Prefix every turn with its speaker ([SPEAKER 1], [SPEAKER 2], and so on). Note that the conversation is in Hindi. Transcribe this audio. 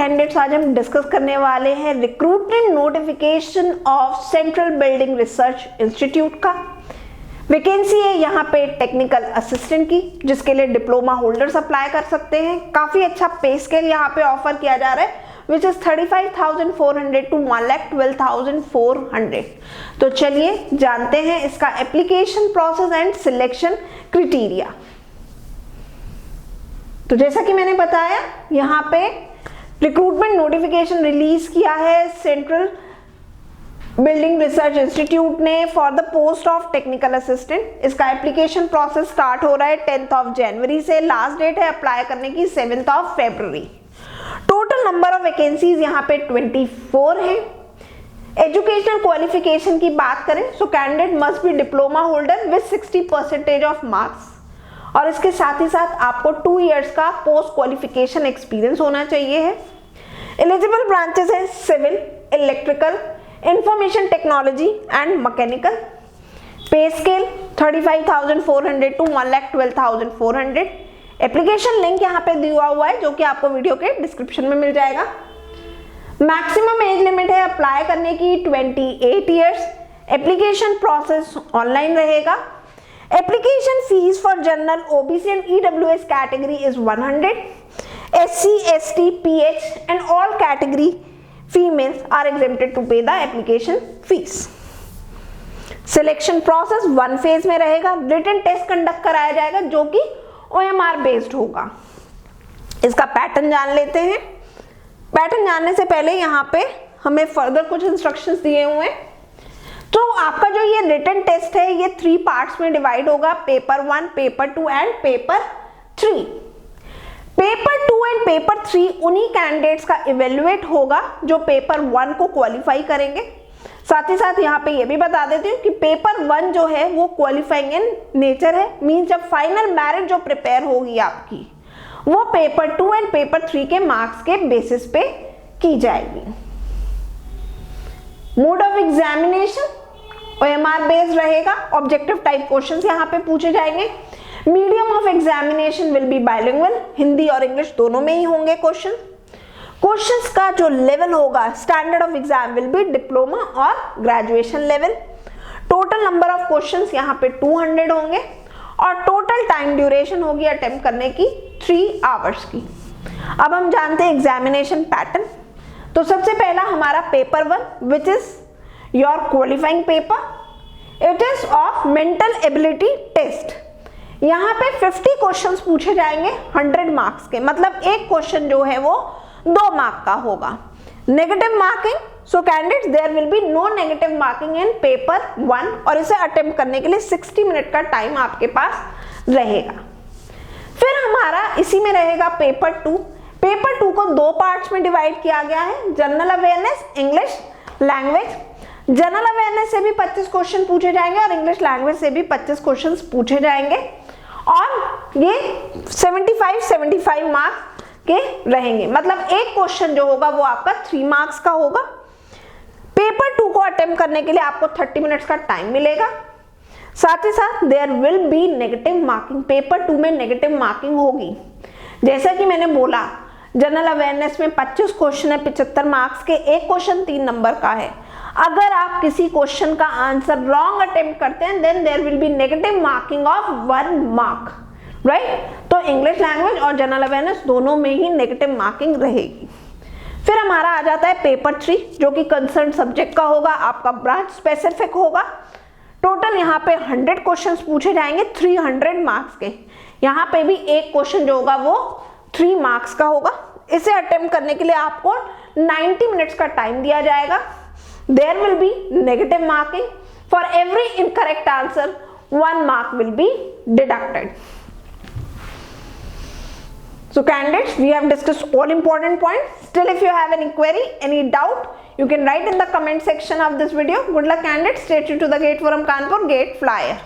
[SPEAKER 1] कैंडिडेट्स, आज हम डिस्कस करने वाले हैं recruitment notification of central building research institute का। वैकेंसी है यहाँ पे टेक्निकल असिस्टेंट की, जिसके लिए डिप्लोमा होल्डर्स अप्लाई कर सकते हैं। काफी अच्छा पे स्केल यहाँ पे ऑफर किया जा रहा है, विच इज 35,400 to 1,12,400। तो चलिए जानते हैं इसका application process and selection criteria. तो जैसा कि मैंने बताया, यहाँ पे रिक्रूटमेंट नोटिफिकेशन रिलीज किया है सेंट्रल बिल्डिंग रिसर्च इंस्टीट्यूट ने for the post of technical assistant. इसका एप्लीकेशन प्रोसेस स्टार्ट हो रहा है 10 जनवरी से। लास्ट डेट है अप्लाई करने की 7 फरवरी। टोटल नंबर ऑफ वैकेंसीज यहाँ पे 24 है। एजुकेशनल क्वालिफिकेशन की बात करें तो candidate must be diploma holder with 60% of marks, और इसके साथ ही साथ आपको 2 इयर्स का पोस्ट क्वालिफिकेशन एक्सपीरियंस होना चाहिए है। एलिजिबल ब्रांचेस है civil, electrical, information technology and mechanical. Pay scale 35,400 to 1,12,400। Application link यहाँ पे दिया हुआ है, जो कि आपको वीडियो के डिस्क्रिप्शन में मिल जाएगा। मैक्सिमम एज लिमिट है अप्लाई करने की 28 इयर्स। एप्लीकेशन प्रोसेस ऑनलाइन रहेगा। Application fees for general, OBC and EWS category is 100। SC, ST, PH and all category females are exempted to pay the application fees. Selection process 1 phase में रहेगा। रिटन टेस्ट कंडक्ट कराया जाएगा, जो कि OMR बेस्ड होगा। इसका पैटर्न जान लेते हैं। पैटर्न जानने से पहले यहाँ पे हमें फर्दर कुछ इंस्ट्रक्शंस दिए हुए हैं। तो आपका जो ये रिटन टेस्ट है, ये 3 पार्ट्स में डिवाइड होगा, paper 1, paper 2 and paper 3। Paper 2 and paper 3 उन्हीं कैंडिडेट्स का इवेल्युएट होगा जो पेपर 1 को क्वालिफाई करेंगे। साथ ही साथ यहाँ पे ये भी बता देती हूँ कि पेपर 1 जो है वो क्वालिफाइंग इन नेचर है, मींस जब फाइनल मेरिट जो प्रिपेयर होगी आपकी, वो पेपर 2 एंड पेपर 3 के मार्क्स के बेसिस पे की जाएगी। Mode of examination OMR based रहेगा। ऑब्जेक्टिव टाइप क्वेश्चंस यहाँ पे पूछे जाएंगे। Medium of examination will be bilingual, Hindi और इंग्लिश दोनों में ही होंगे क्वेश्चन। क्वेश्चंस का जो लेवल होगा, standard of exam will be diploma और graduation level. Total number of questions यहाँ पे 200 होंगे और टोटल टाइम ड्यूरेशन होगी अटेम्प्ट करने की 3 आवर्स की। अब हम जानते हैं एग्जामिनेशन पैटर्न। तो सबसे पहला हमारा paper 1, which is your qualifying paper. It is of mental ability test. यहाँ पे 50 क्वेश्चंस पूछे जाएंगे 100 मार्क्स के, मतलब एक क्वेश्चन जो है वो 2 मार्क का होगा। Negative marking, so candidates there will be no negative marking in paper 1, और इसे अटेम्प्ट करने के लिए 60 मिनट का टाइम आपके पास रहेगा। फिर हमारा इसी में रहेगा पेपर 2। पेपर 2 को 2 पार्ट्स में डिवाइड किया गया है, general awareness, English language. General awareness से भी 25 क्वेश्चन पूछे जाएंगे और इंग्लिश लैंग्वेज से भी 25 क्वेश्चन पूछे जाएंगे, और ये 75 मार्क्स के रहेंगे, मतलब एक क्वेश्चन जो होगा वो आपका 3 मार्क्स का होगा। पेपर 2 को अटेम्प्ट करने के लिए आपको 30 मिनट्स का टाइम मिलेगा। साथ ही साथ there will be negative marking. Paper 2 में नेगेटिव मार्किंग होगी। जैसा कि मैंने बोला, जनरल अवेयरनेस में 25 क्वेश्चन है 75 मार्क्स के, एक क्वेश्चन 3 नंबर का है। अगर आप किसी क्वेश्चन का आंसर रॉन्ग अटेम्प्ट करते हैं, then there will be negative marking of 1 mark, right. तो इंग्लिश लैंग्वेज और जनरल अवेयरनेस दोनों में ही नेगेटिव मार्किंग रहेगी। फिर हमारा आ जाता है पेपर 3, जो कि कंसर्न सब्जेक्ट का होगा, आपका ब्रांच स्पेसिफिक होगा। टोटल यहाँ पे 100 क्वेश्चन पूछे जाएंगे 300 मार्क्स के। यहाँ पे भी एक क्वेश्चन जो होगा वो 3 मार्क्स का होगा। इसे अटेम्प्ट करने के लिए आपको 90 मिनट्स का टाइम दिया जाएगा। There will be negative marking. For every incorrect answer, 1 mark will be deducted. So candidates, we have discussed all important points. Still, if you have any query, any doubt, you can write in the comment section of this video. Good luck candidates. Stay tuned to the GATE Forum Kanpur GATE Flyer.